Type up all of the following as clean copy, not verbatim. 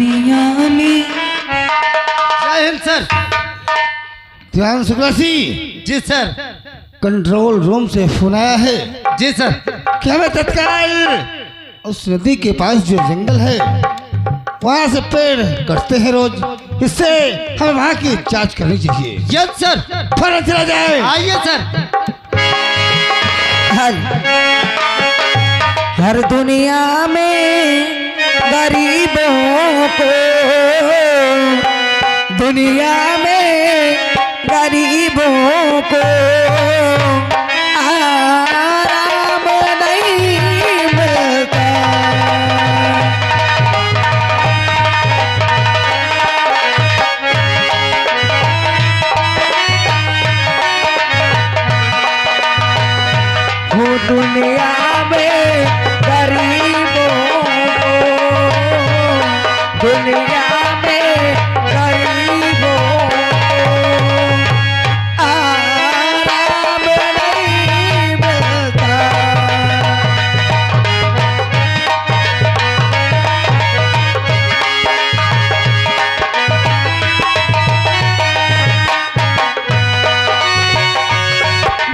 दुनिया में। जय हिंद सर। ध्यान Shukla Singh ji sir. Control room से फोन आया है। जी सर। क्या मैं तत्काल उस नदी के पास जो जंगल है वहां से पेड़ कटते हैं रोज, इससे हमें वहां की जांच करनी चाहिए। Yes sir. फौरन चला जाए। आइए सर। हर दुनिया में गरीबों को, दुनिया में गरीबों को आराम नहीं मिलता। वो दुनिया में गरीबों को, दुनिया में गरीबों को आराम नहीं मिलता।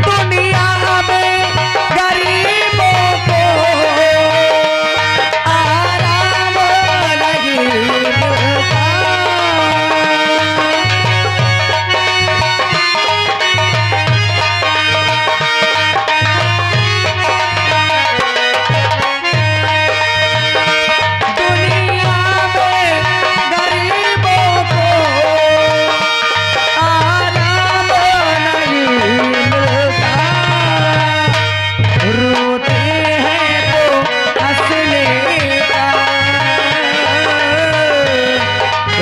दुनिया में गरीबों को आराम नहीं मिलता। दुनिया में गरीबों को आराम नहीं मिलता। रोते हैं तो हंसने का,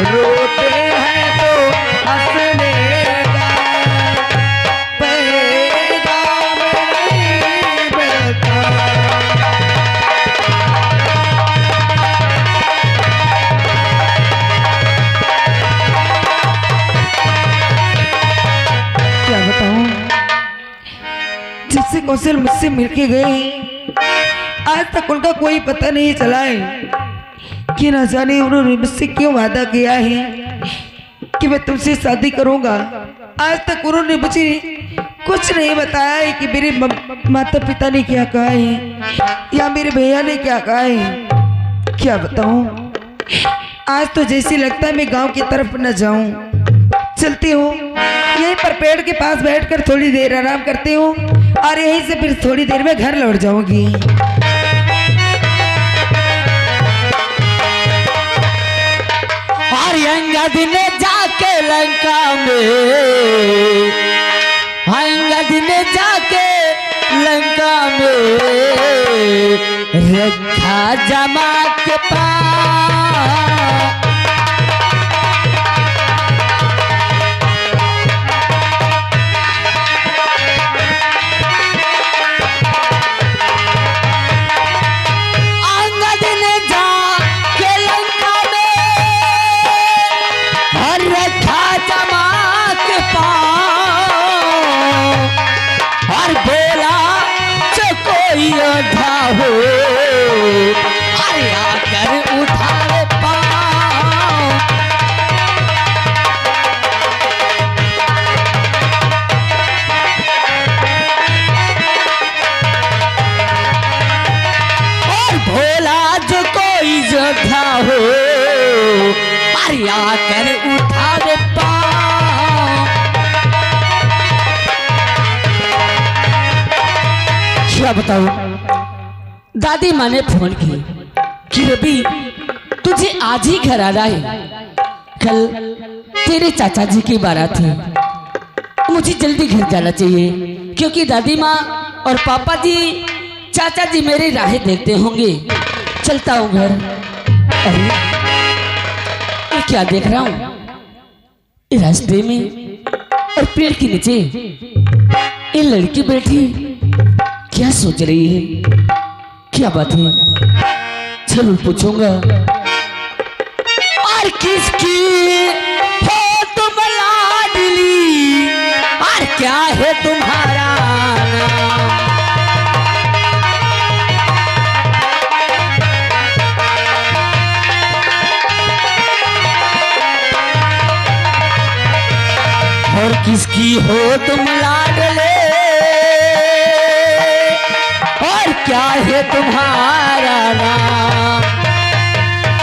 रोते हैं तो हंसने का पैगाम नहीं मिलता। क्या बताऊं, जिससे कौशल मुझसे मिलके गए आज तक उनका कोई पता नहीं चला है कि न जाने उन्होंने मुझसे क्यों वादा किया है कि मैं तुमसे शादी करूंगा। आज तक उन्होंने मुझे कुछ नहीं बताया है कि मेरे माता पिता ने क्या कहा है या मेरे भैया ने क्या कहा है। क्या बताऊं, आज तो जैसे लगता है मैं गांव की तरफ न जाऊं। चलती हूँ, यहीं पर पेड़ के पास बैठकर थोड़ी देर आराम करती हूँ और यहीं से फिर थोड़ी देर में घर लौट जाऊंगी। और अंगद ने जाके लंका में, अंगद ने जाके लंका में रखा जमा के पास। अंगद ने जाके लंका में और रखा जमा के पास और बोला जो कोई योद्धा हो अरे आकर उठा ले पाँव। और भोला जो कोई योद्धा हो अरे आकर उठा ले पाँव। क्या बताऊं, दादी माँ ने फोन की कि रवि तुझे आज ही घर आना है, कल तेरे चाचा जी की बारात है, मुझे जल्दी घर जाना चाहिए क्योंकि दादी माँ और पापा जी चाचा जी मेरी राहें देखते होंगे। चलता हूँ घर। अरे ये क्या देख रहा हूँ, ये रास्ते में और पेड़ के नीचे ये लड़की बैठी क्या सोच रही है, क्या बात है, जरूर पूछूंगा। और किसकी हो तुम लाडली और क्या है तुम्हारा नाम। किसकी हो तुम लाडले, और क्या है तुम्हारा नाम,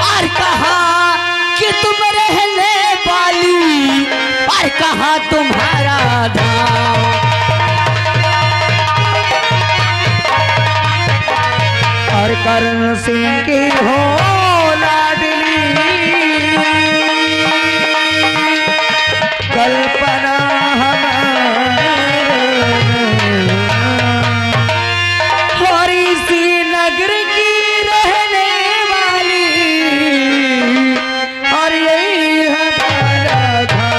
और कहाँ कि तुम रहने वाली, और कहाँ तुम्हारा धाम। और करण सिंह की हो लाडली, कल्पना और इसी नगर की रहने वाली, और यही हमारा था।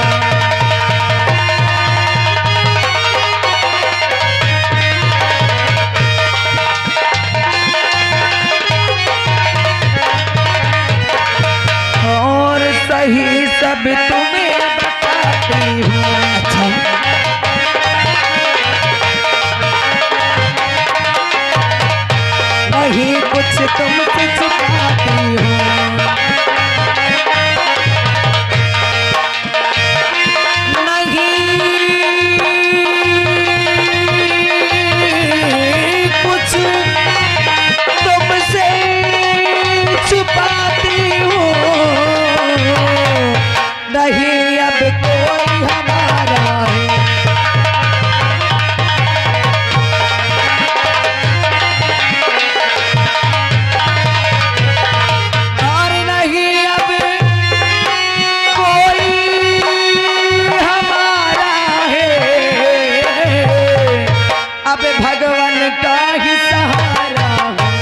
और सही सब तुम्हें बताती हूँ। अच्छा, नहीं कुछ तुमसे छुपाती हूँ। नहीं कुछ तुमसे छुपाती हूँ। नहीं अब कोई हमारा है। और नहीं अब कोई हमारा है। अब भगवान का ही सहारा है।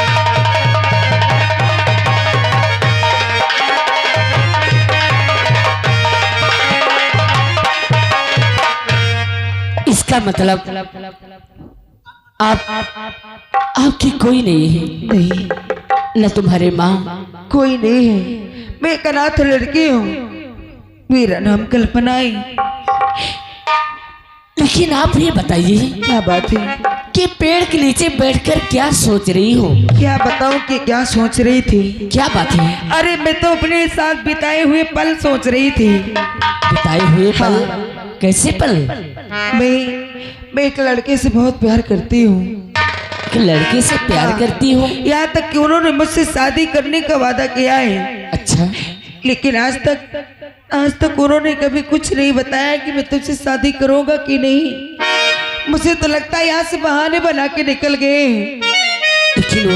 इसका मतलब आपकी कोई नहीं है, नहीं, न तुम्हारे माँ। कोई नहीं है। मैं एक अनाथ लड़की हूँ। मेरा नाम कल्पना है। लेकिन आप ये बताइए क्या बात है? कि पेड़ के नीचे बैठकर क्या सोच रही हो, क्या बताऊं कि क्या सोच रही थी? क्या बात है? अरे मैं तो अपने साथ बिताए हुए पल सोच रही थी। बिताए हुए पल? कैसे पल? मैं एक लड़के से बहुत प्यार करती हूँ। कि लड़के से प्यार करती हो? यहाँ तक कि उन्होंने मुझसे शादी करने का वादा किया है। अच्छा, लेकिन आज तक उन्होंने कभी कुछ नहीं बताया कि मैं तुझसे शादी करूंगा कि नहीं। मुझे तो लगता है यहाँ से बहाने बना के निकल गए। लेकिन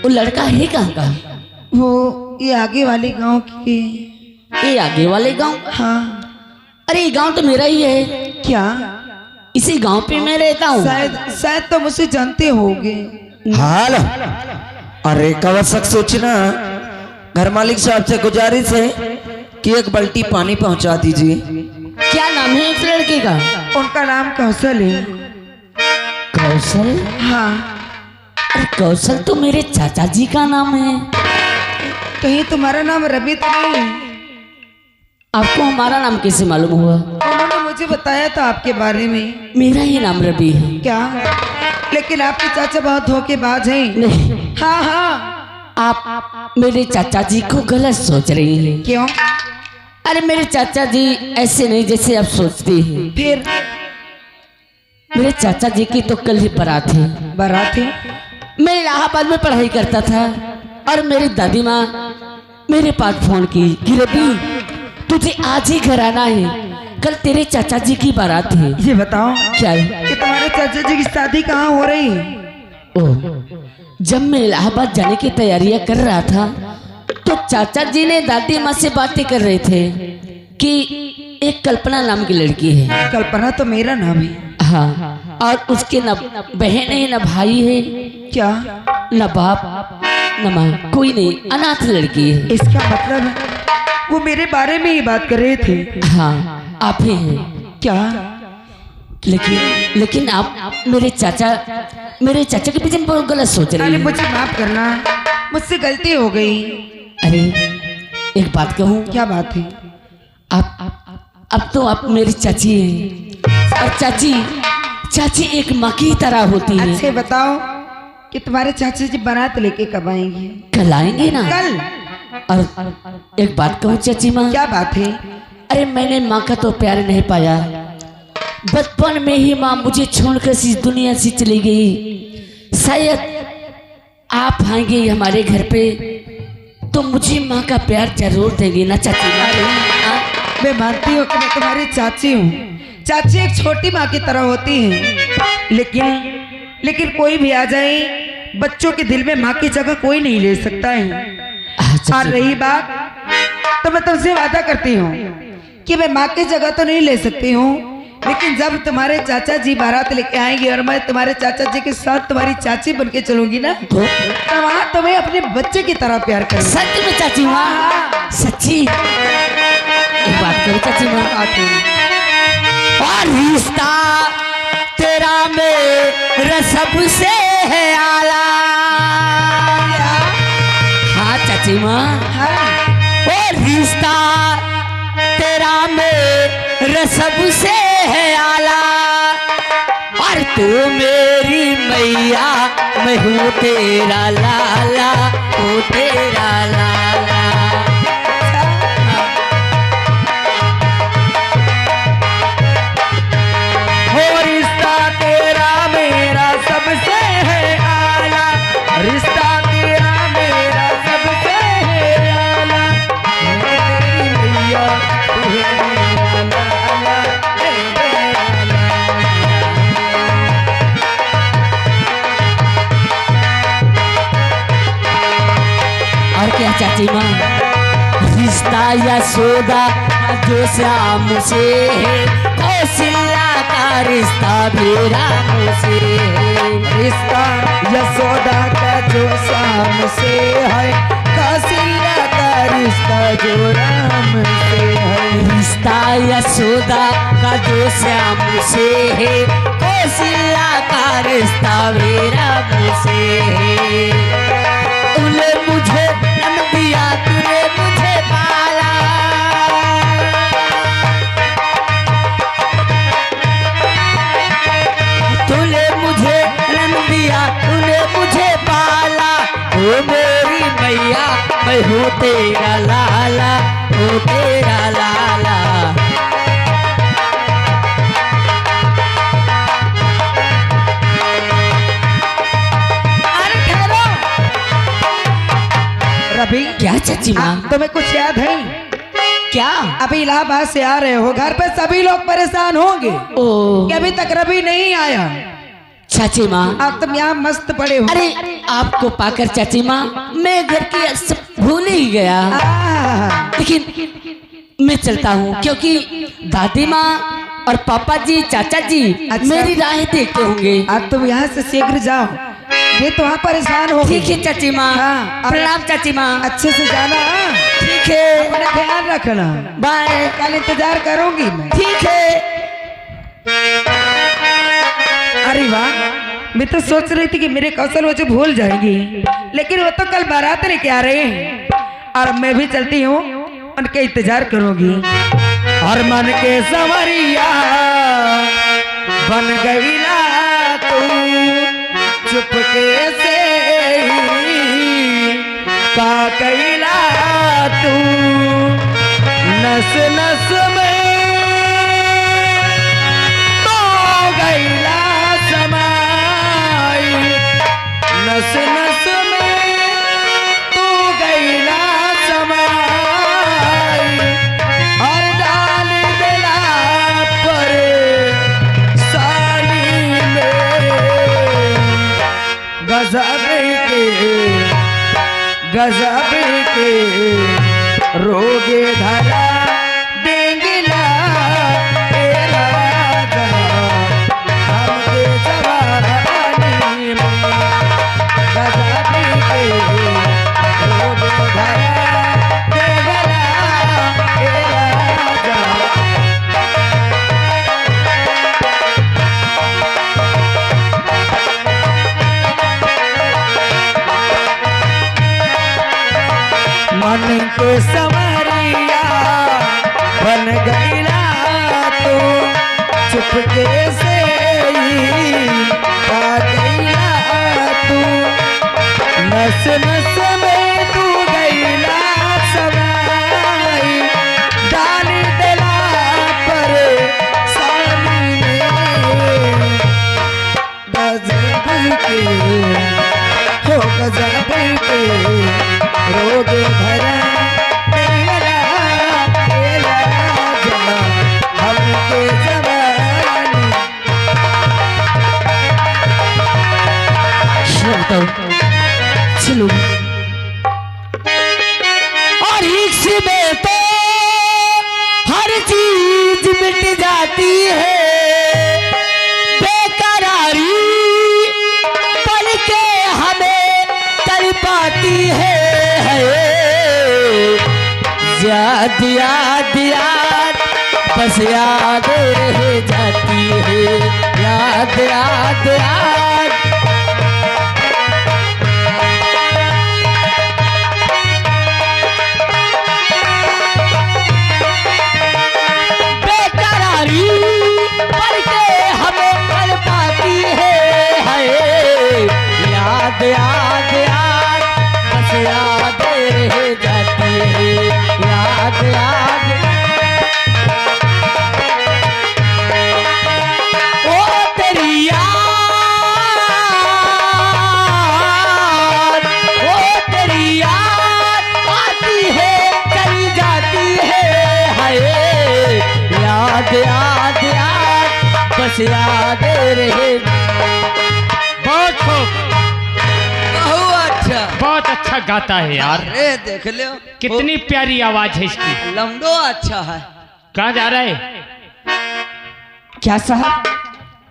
वो लड़का है कहाँ का? वो ये आगे वाले गांव की। ये आगे वाले गांव? हाँ। अरे ये गांव तो मेरा ही है। क्या? इसी गांव पे मैं रहता हूँ। शायद तो मुझे जानते होगे। हाल अरे कवर शक सोचना। घर मालिक साहब से गुजारिश है कि एक बाल्टी पानी पहुंचा दीजिए। क्या नाम है उस लड़के का? उनका नाम कौशल है। कौशल? हाँ। अरे कौशल तो मेरे चाचा जी का नाम है। कहीं तुम्हारा नाम रवि तो नहीं? आपको हमारा नाम कैसे मालूम हुआ? उन्होंने मुझे बताया था आपके बारे में। मेरा ही नाम रवि है। क्या? लेकिन आपके चाचा बहुत धोखेबाज हैं। नहीं, हाँ हाँ। आप मेरे चाचा जी को गलत सोच रही हैं। क्यों? अरे मेरे चाचा जी ऐसे नहीं जैसे आप सोचती हैं। फिर? मेरे चाचा जी की तो कल ही बारात है। बारात है? मैं इलाहाबाद में पढ़ाई करता था और मेरी दादी माँ मेरे पास फोन की कि रवि तुझे आज ही घर आना है, कल तेरे चाचा जी की बारात है। ये बताओ क्या है? कि तुम्हारे चाचा जी की शादी कहाँ हो रही है? ओह, जब मैं इलाहाबाद जाने की तैयारियां कर रहा था तो चाचा जी ने दादी माँ से बातें कर रहे थे कि एक कल्पना नाम की लड़की है। कल्पना तो मेरा नाम है। हाँ, और उसके न बहन है न भाई है। क्या? न बाप न माँ, कोई नहीं, अनाथ लड़की है। इसका मतलब वो मेरे बारे में ही बात कर रहे थे। हाँ, आप ही हैं। क्या? लेकिन आप मेरे चाचा के पीछे बहुत गलत सोच रही अरे हैं। मुझे माफ करना, मुझसे गलती हो गई। अरे एक बात कहूँ? क्या बात है? अब तो आप मेरी चाची हैं और चाची एक माँ की तरह होती है। अच्छे बताओ कि तुम्हारे चाचा जी बारात लेके कब आएंगे? कल आएंगे ना? कल? और एक बात कहूँ चाची माँ? क्या बात है? अरे मैंने माँ का तो प्यार नहीं पाया बचपन में ही माँ मुझे छोड़कर इस दुनिया से चली गई। शायद आप आएंगे हमारे घर पे तो मुझे माँ का प्यार जरूर देंगे ना चाची माँ? मैं मानती हूँ कि मैं तुम्हारी चाची हूँ। चाची एक छोटी माँ की तरह होती है, लेकिन कोई भी आ जाए, बच्चों के दिल में माँ की जगह कोई नहीं ले सकता है। और रही बात, तो मैं तुमसे वादा करती हूँ कि मैं माँ की जगह तो नहीं ले सकती हूँ, लेकिन जब तुम्हारे चाचा जी बारात लेके आएंगे और मैं तुम्हारे चाचा जी के साथ तुम्हारी चाची बन के चलूंगी ना, तो वहाँ तुम्हें अपने बच्चे की तरह प्यार करूंगी। सच में चाची माँ? सच्ची? एक बात करो चाची माँ, और रिश्ता तेरा मेरा सबसे है आला। हाँ चाची माँ, और रिश्ता तेरा मेरा सबसे है आला, और तू मेरी मैया, मैं हूँ तेरा लाला, हूँ तेरा लाला। हो रिश्ता तेरा मेरा सबसे है आला, रिश्ता तेरा मेरा सबसे है आला, मैं तेरी मैया, तू है मेरा लाला, तेरा लाला। और क्या चाची माँ? रिश्ता यशोदा जो श्याम से है, कौशल्या का रिश्ता भी राम से है। रिश्ता यशोदा का जो शाम से है, कौशल्या का रिश्ता जो राम से है। रिश्ता यशोदा का जो श्याम से है, कौशल्या का रिश्ता भी राम से है। तूने मुझे जन्म दिया, तूने मुझे पाला, तूने मुझे जन्म दिया, तूने मुझे पाला, ओ मेरी मैया, मैं हूँ तेरा लाला, हूँ तेरा लाला। अरे ठहरो रवि, क्या चाची माँ? तुम्हें कुछ याद है? क्या? अभी इलाहाबाद से आ रहे हो, घर पे सभी लोग परेशान होंगे ओ कि अभी तक रवि नहीं आया। चाची माँ, अब तुम यहाँ मस्त पड़े हो। अरे आपको पाकर चाची माँ मैं घर की सब भूल ही गया, लेकिन मैं चलता हूँ क्योंकि दादी माँ और पापा जी, चाचा जी अच्छा। मेरी राह देखते होंगे। अब तुम यहाँ से शीघ्र जाओ, ये तो वहाँ परेशान हो। ठीक है चाची माँ, हाँ, प्रणाम चाची माँ। अच्छे से जाना, ठीक है, अपना ख्याल रखना। बाय। कल इंतजार करूंगी मैं। ठीक है। अरे वाह, मैं तो सोच रही थी कि मेरे कौशल मुझे भूल जाएंगी, लेकिन वो तो कल बारात लेके आ रहे हैं और मैं भी चलती हूँ, उनके इंतजार करूंगी। और मन के संवरिया बन गई ना तू, चुपके से का कैला तू, नस नस में तो गैला समाई, नस नस में तू गैला समाई, और डाल दिला पर साली में गजब के रोगे धरा देंगिला तेरा हमके जवानी में, गजब के रोगे धरा देंगिला तेरा। मन के संवरिया बन गईला तू, चुपके से आ गईला तू, नस नस में तू गईला समाई, डाल दिला पर सानी में के हो गजब के रोग भरा तेरा तेरा जना हमके जवानी। बताओ चलो। और इसमें तो हर चीज मिट जाती है, बेकरारी पल के हमें तड़पाती है। याद याद याद बस याद रह जाती है, याद याद याद। बेकरारी पल के हमें तड़पाती है, याद याद याद बस याद रह जाती है, याद याद। ओ तेरी याद, ओ तेरी याद आती है चली जाती है, हाय याद याद याद बस याद रहे। बहुत खूब, बहुत अच्छा। बहुत अच्छा गाता है यार। अरे देख लो कितनी प्यारी आवाज है इसकी। लमडो अच्छा है। कहाँ जा रहा है? क्या साहब?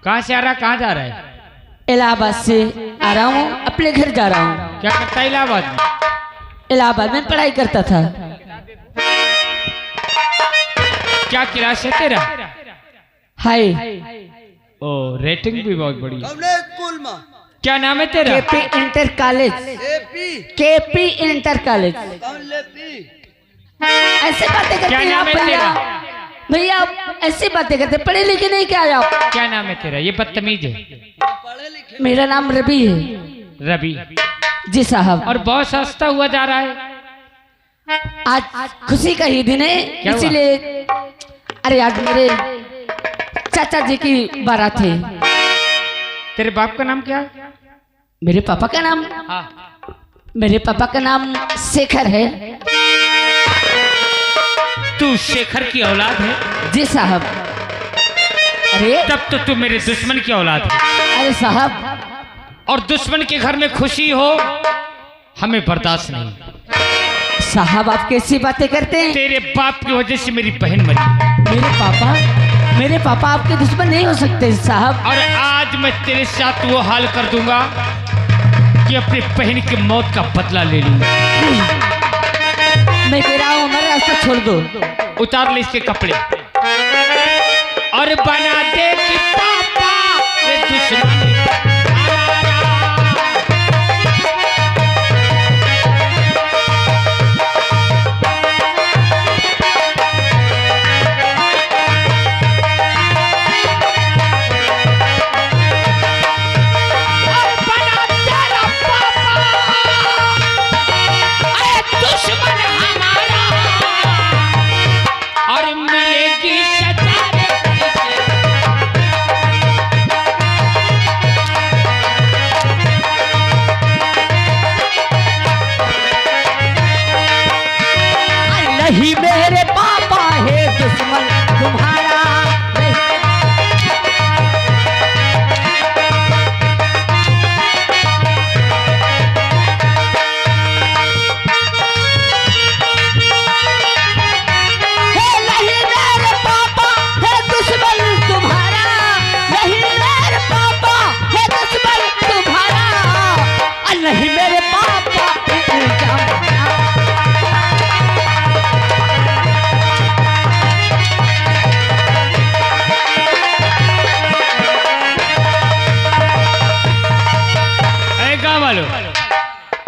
कहाँ से आ रहा, कहाँ जा रहा है? इलाहाबाद से आ रहा हूँ, अपने घर जा रहा हूँ। क्या करता है इलाहाबाद में? इलाहाबाद में पढ़ाई करता था। क्या क्लास है तेरा? हाय ओ रेटिंग भी बहुत बड़ी है। हमने स्कूल में क्या नाम है तेरा? KP inter college, AP KP inter college. कौन लेपी? ऐसे बातें करते क्या हैं नाम आप है भैया? तेरा? भैया आप ऐसी बातें करते, पढ़े लिखे नहीं क्या आप? क्या नाम है तेरा? ये बदतमीज है। पढ़े लिखे मेरा नाम रवि है। रवि। जी साहब। और बहुत सस्ता हुआ जा रहा है। आज खुशी का ही दिन है, क्या हुआ? इसीलिए। अरे आज मेरे चाचा जी की बारात है। तेरे बाप का नाम क्या है? मेरे पापा का नाम, हाँ। मेरे पापा का नाम शेखर है। तू शेखर की औलाद है? जी साहब। अरे तब तो तू मेरे दुश्मन की औलाद है। अरे साहब, और दुश्मन के घर में खुशी हो हमें बर्दाश्त नहीं। साहब आप कैसी बातें करते हैं? तेरे बाप की वजह से मेरी बहन मरी। मेरे पापा आपके दुश्मन नहीं हो सकते साहब। और आज मैं तेरे साथ वो हाल कर दूंगा कि अपनी बहन की मौत का बदला ले लूंगा। मैं कह रहा हूँ हमारा रास्ता छोड़ दो। उतार ले इसके कपड़े और बना दे कि पापा ये दुश्मन नहीं मेरे पापा है दुश्मन तुम्हारा। नहीं मेरे पापा है दुश्मन तुम्हारा, नहीं मेरे पापा है दुश्मन तुम्हारा, नहीं मेरे पापा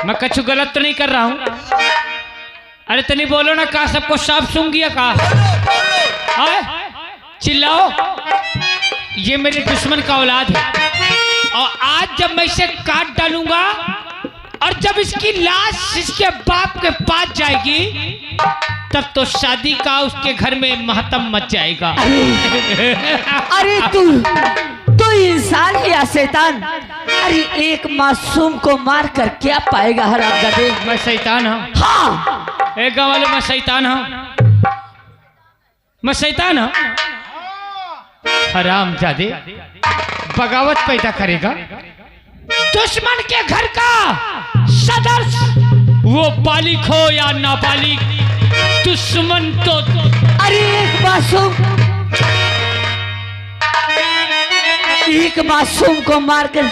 मैं कछु गलत तो नहीं कर रहा हूँ? अरे तनी बोलो ना, कहा सबको साफ सूंघ गया कहा? चिल्लाओ। ये मेरे दुश्मन का औलाद है और आज जब मैं इसे काट डालूंगा और जब इसकी लाश इसके बाप के पास जाएगी तब तो शादी का उसके घर में मातम मच जाएगा। अरे तू इंसान या शैतान? अरे एक मासूम को मार कर क्या पाएगा हरामजादे? मैं शैतान हूँ। हाँ, एक गाँव वाले मैं शैतान हूँ, मैं शैतान हूँ। हरामजादे बगावत पैदा करेगा, दुश्मन के घर का सदस्य, वो बालिग हो या नाबालिग, दुश्मन तो। अरे एक मासूम को मारकर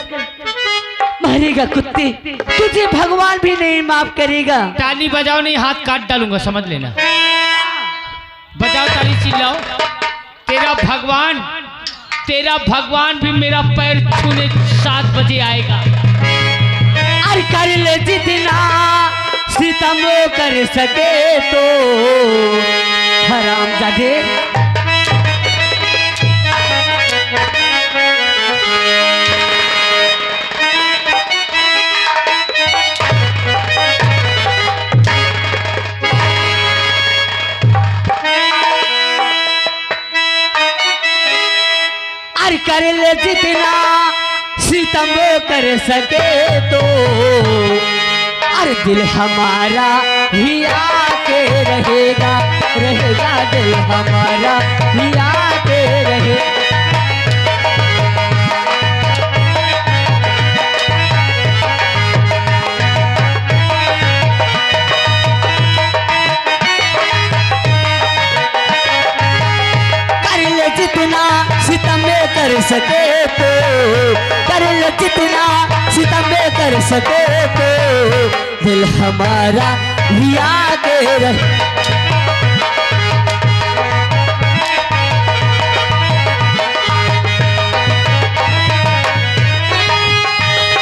मारेगा कुत्ते, तुझे भगवान भी नहीं माफ करेगा। ताली बजाओ नहीं हाथ काट डालूंगा, समझ लेना। बजाओ ताली, चिल्लाओ। तेरा भगवान भी मेरा पैर छूने 7 बजे आएगा। अरे कर ले जितना सितम कर सके तो हरामजादे। अरे कर ले जितना सितम कर सके तो, अरे दिल हमारा ही आके रहेगा, दिल हमारा ही आके रहेगा। कर ले जितना सितम कर सके तो, कर ले जितना सितम कर सके तो, दिल हमारा भी आके रहे।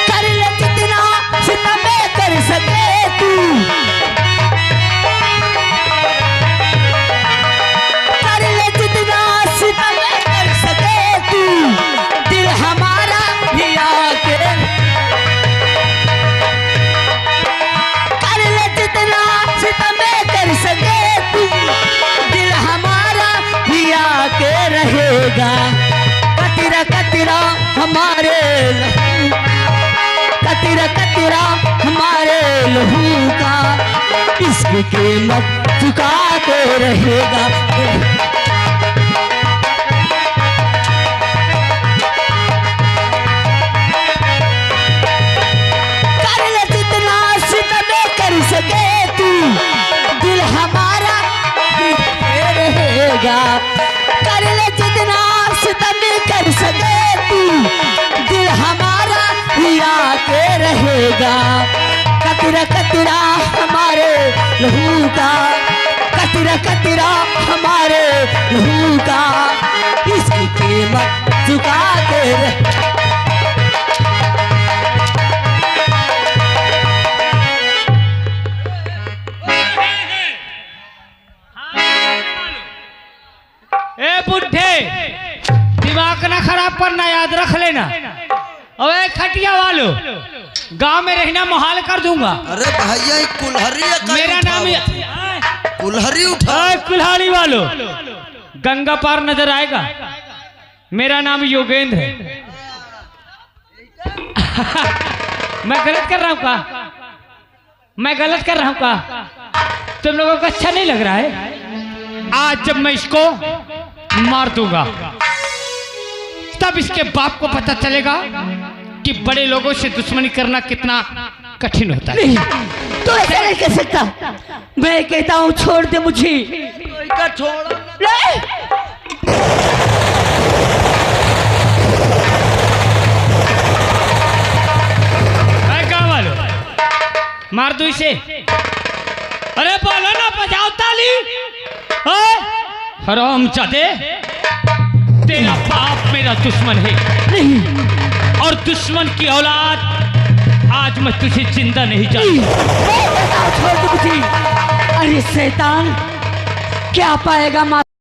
कर ले जितना सितम कर सके तू, कर ले जितना सितम कर सके तू, दिल हमारा भी आके। कर ले जितना सितम कर सके तू, दिल हमारा भी आके रहेगा। कतरा कतरा हमारे लहू, कतरा कतरा हमारे लहू का, इसकी कीमत चुका के रहेगा। कर ले जितना सितम कर सके तू, दिल हमारा भी रहेगा। कर ले जितना सितम कर सके तू, दिल हमारा भी आके रहेगा। कतरा कतरा हमारे लहू का, कतरा कतरा हमारे लहू का, इसकी कीमत चुका के रहेगा। ए बुढ़े, दिमाग ना खराब करना, याद रख लेना। अबे खटिया वालों, गांव में रहना मुहाल कर दूंगा। अरे भैया ये कुल्हरी मेरा नाम कुल्हरी उठा। कुल्हाड़ी वालों, गंगा पार नजर आएगा। मेरा नाम योगेंद्र है। मैं गलत कर रहा हूँ का? मैं गलत कर रहा हूँ का? तुम लोगों को अच्छा नहीं लग रहा है? आज जब मैं इसको मार दूंगा, तब इसके बाप को पता चलेगा कि बड़े लोगों से दुश्मनी करना कितना कठिन होता है। नहीं, तो ऐसा नहीं कर सकता। मैं कहता हूँ छोड़ दे मुझे। छोड़ मार दो इसे। अरे बोलो ना, बजाओ ताली। हरामजादे, तेरा बाप मेरा दुश्मन है। नहीं, और दुश्मन की औलाद आज मैं तुझे जिंदा नहीं जानता। छोड़ दे मुझे। अरे शैतान, क्या पाएगा